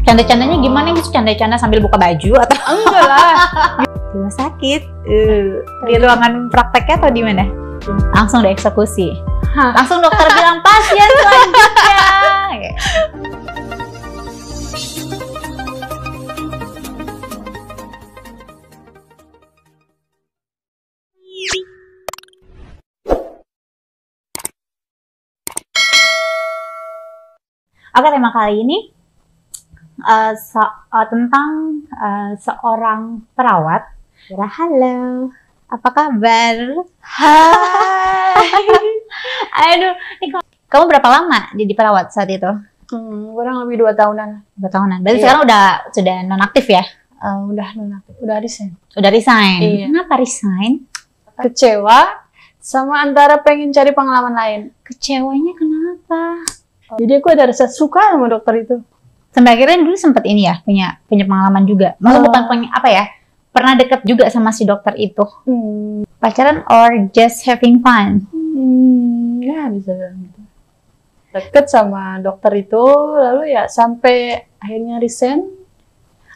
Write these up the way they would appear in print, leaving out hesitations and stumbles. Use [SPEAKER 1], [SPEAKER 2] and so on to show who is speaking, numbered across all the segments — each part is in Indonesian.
[SPEAKER 1] Canda-candanya gimana gitu? Canda-canda sambil buka baju atau
[SPEAKER 2] Enggak lah.
[SPEAKER 1] di rumah sakit? Di ruangan prakteknya atau di mana? Langsung dieksekusi. Langsung dokter bilang pasien selanjutnya. Oke, tema kali ini tentang seorang perawat. Halo, apa kabar?
[SPEAKER 2] Hai.
[SPEAKER 1] Aduh, kamu berapa lama jadi perawat saat itu?
[SPEAKER 2] Kurang lebih 2 tahunan.
[SPEAKER 1] 2 tahunan. Berarti
[SPEAKER 2] Iya.
[SPEAKER 1] sekarang sudah nonaktif ya?
[SPEAKER 2] Udah resign.
[SPEAKER 1] Udah resign.
[SPEAKER 2] Iya.
[SPEAKER 1] Kenapa resign?
[SPEAKER 2] Kecewa sama antara pengen cari pengalaman lain.
[SPEAKER 1] Kecewanya kenapa?
[SPEAKER 2] Jadi aku ada rasa suka sama dokter itu.
[SPEAKER 1] Sampai akhirnya dulu sempat ini ya, punya pengalaman juga. Maksudnya bukan pernah deket juga sama si dokter itu. Pacaran or just having fun?
[SPEAKER 2] Ya bisa bilang gitu. Deket sama dokter itu, lalu ya sampai akhirnya resign.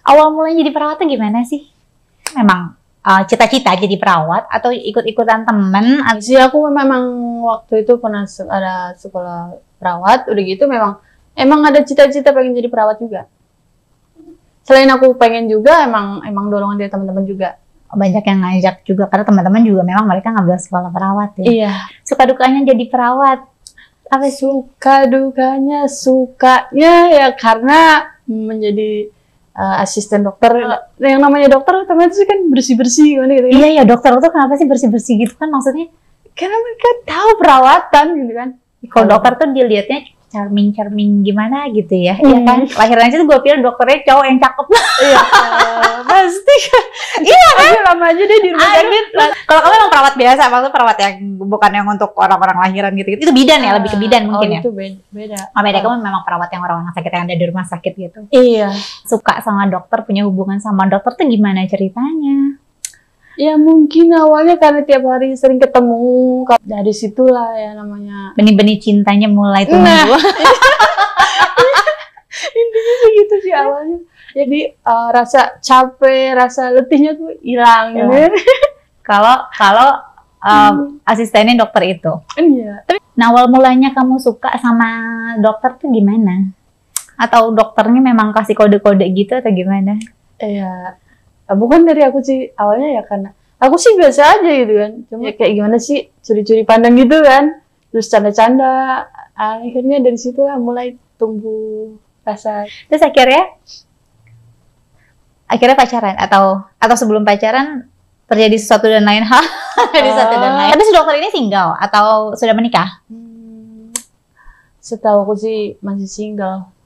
[SPEAKER 1] Awal mulanya jadi perawat tuh gimana sih? Memang cita-cita jadi perawat atau ikut-ikutan temen?
[SPEAKER 2] Sih aku memang waktu itu pernah ada sekolah perawat, udah gitu emang ada cita-cita pengen jadi perawat juga. Selain aku pengen juga, emang dorongan dari teman-teman juga.
[SPEAKER 1] Banyak yang ngajak juga karena teman-teman juga memang mereka ngambil sekolah perawat ya.
[SPEAKER 2] Iya.
[SPEAKER 1] Suka dukanya jadi perawat?
[SPEAKER 2] Apa suka dukanya? Sukanya ya karena menjadi asisten dokter. Yang namanya dokter otomatis kan bersih-bersih gitu.
[SPEAKER 1] Iya, dokter itu kenapa sih bersih-bersih gitu kan maksudnya?
[SPEAKER 2] Karena mereka tahu perawatan gitu kan.
[SPEAKER 1] Kalau dokter tuh dilihatnya charming gimana gitu ya, iya kan? Lahiran aja tuh gue pikir dokternya cowok yang cakep.
[SPEAKER 2] Iya, pasti. Iya kan? Lama aja deh di rumah sakit.
[SPEAKER 1] Kalau kamu emang perawat biasa, maksudnya perawat yang bukan yang untuk orang-orang lahiran gitu. Itu bidan ya, lebih ke bidan mungkin ya?
[SPEAKER 2] Itu beda.
[SPEAKER 1] Beda, kamu memang perawat yang orang-orang sakit yang ada di rumah sakit gitu.
[SPEAKER 2] Iya.
[SPEAKER 1] Suka sama dokter, punya hubungan sama dokter tuh gimana ceritanya?
[SPEAKER 2] Ya mungkin awalnya karena tiap hari sering ketemu, dari situlah ya namanya.
[SPEAKER 1] Benih-benih cintanya mulai tumbuh.
[SPEAKER 2] Nah, intinya sih gitu sih awalnya. Jadi rasa capek, rasa letihnya tuh hilang.
[SPEAKER 1] Ya. Kalau asistennya dokter itu.
[SPEAKER 2] Iya.
[SPEAKER 1] Nah, awal mulanya kamu suka sama dokter tuh gimana? Atau dokternya memang kasih kode-kode gitu atau gimana?
[SPEAKER 2] Iya. Bukan dari aku sih, awalnya ya karena aku sih biasa aja gitu kan. Cuma ya kayak gimana sih, curi-curi pandang gitu kan. Terus canda-canda. Akhirnya dari situ lah mulai tumbuh rasa.
[SPEAKER 1] Terus akhirnya pacaran atau sebelum pacaran terjadi sesuatu dan lain hal. Tapi si dokter ini single atau sudah menikah?
[SPEAKER 2] Setahu aku sih masih single.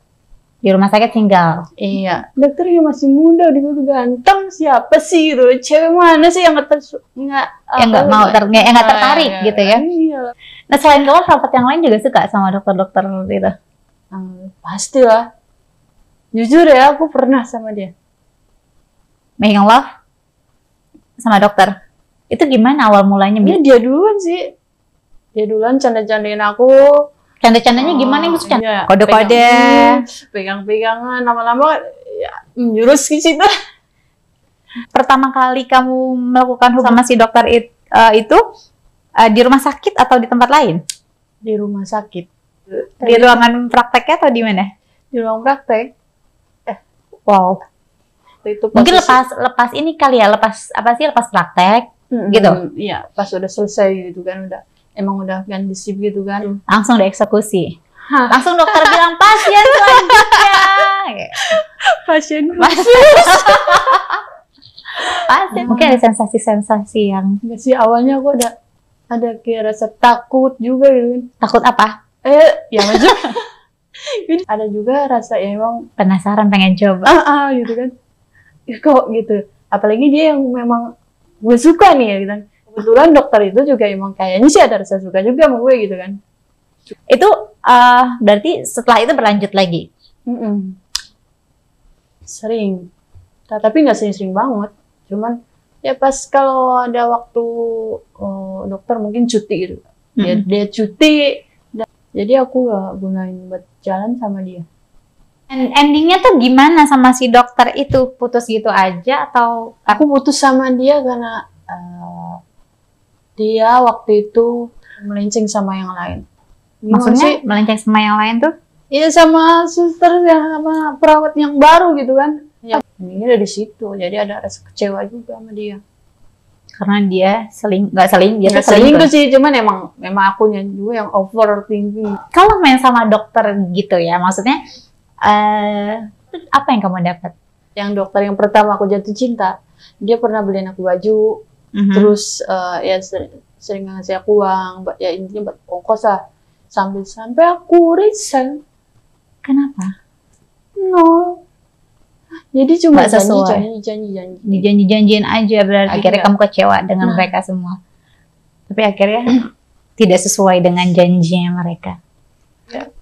[SPEAKER 1] Di rumah sakit single.
[SPEAKER 2] Iya. Dokternya masih muda, dia tuh ganteng. Siapa sih gitu? Cewek mana sih yang nggak
[SPEAKER 1] tertarik gitu ya?
[SPEAKER 2] Iya.
[SPEAKER 1] Nah, selain kamu perawat yang lain juga suka sama dokter-dokter itu?
[SPEAKER 2] Pastilah. Jujur ya, aku pernah sama dia.
[SPEAKER 1] Making love sama dokter. Itu gimana awal mulanya?
[SPEAKER 2] Ya, dia duluan sih. Dia duluan canda-candain aku.
[SPEAKER 1] Canda-candanya gimana nih?
[SPEAKER 2] Iya,
[SPEAKER 1] Kode-kode,
[SPEAKER 2] pegang-pegangan, lama-lama ya menjurus ke situ.
[SPEAKER 1] Pertama kali kamu melakukan hubungan sama si dokter itu di rumah sakit atau di tempat lain?
[SPEAKER 2] Di rumah sakit.
[SPEAKER 1] Di ruangan prakteknya atau di mana?
[SPEAKER 2] Di ruang praktek.
[SPEAKER 1] Wow.
[SPEAKER 2] Itu
[SPEAKER 1] mungkin lepas ini kali ya, lepas praktek gitu.
[SPEAKER 2] Iya, pas udah selesai gitu kan, emang udah ganti shift gitu kan.
[SPEAKER 1] Langsung dieksekusi. Langsung dokter bilang pasien selanjutnya.
[SPEAKER 2] Pasien.
[SPEAKER 1] Mungkin ada sensasi-sensasi yang
[SPEAKER 2] enggak sih, awalnya aku ada kayak rasa takut juga gitu kan.
[SPEAKER 1] Takut apa?
[SPEAKER 2] Ya maksudnya ada juga rasa ya emang
[SPEAKER 1] penasaran pengen coba.
[SPEAKER 2] Gitu kan. Ya, kok gitu. Apalagi dia yang memang gue suka nih ya gitu kan. Kebetulan dokter itu juga emang kayaknya sih ada rasa suka juga sama gue gitu kan.
[SPEAKER 1] Itu berarti setelah itu berlanjut lagi?
[SPEAKER 2] Sering. Tapi nggak sering-sering banget. Cuman ya pas kalau ada waktu dokter mungkin cuti gitu. Dia cuti. Jadi aku gak gunain buat jalan sama dia.
[SPEAKER 1] Endingnya tuh gimana sama si dokter itu? Putus gitu aja atau
[SPEAKER 2] Aku putus sama dia karena dia waktu itu melenceng sama yang lain. Gimana
[SPEAKER 1] maksudnya
[SPEAKER 2] sih?
[SPEAKER 1] melenceng sama yang lain tuh?
[SPEAKER 2] Iya, sama suster yang sama perawat yang baru gitu kan. Ya, ini dari situ. Jadi ada rasa kecewa juga sama dia.
[SPEAKER 1] Karena dia nggak dia tuh
[SPEAKER 2] Nggak selingkuh sih, cuman memang akunya juga yang overthinking.
[SPEAKER 1] Kalau main sama dokter gitu ya, maksudnya apa yang kamu dapat?
[SPEAKER 2] Yang dokter yang pertama aku jatuh cinta, dia pernah beliin aku baju, terus ya sering ngasih aku uang, ya intinya buat ongkos lah. Sampai aku resign.
[SPEAKER 1] Kenapa?
[SPEAKER 2] No. Jadi cuma
[SPEAKER 1] Nggak sesuai.
[SPEAKER 2] janji.
[SPEAKER 1] Dijanji-janjiin aja berarti. Akhirnya
[SPEAKER 2] Iya.
[SPEAKER 1] kamu kecewa dengan mereka semua. Tapi akhirnya tidak sesuai dengan janjinya mereka.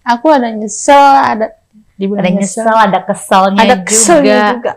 [SPEAKER 2] Aku ada nyesel, ada
[SPEAKER 1] Ada nyesel, ada keselnya
[SPEAKER 2] ada keselnya juga.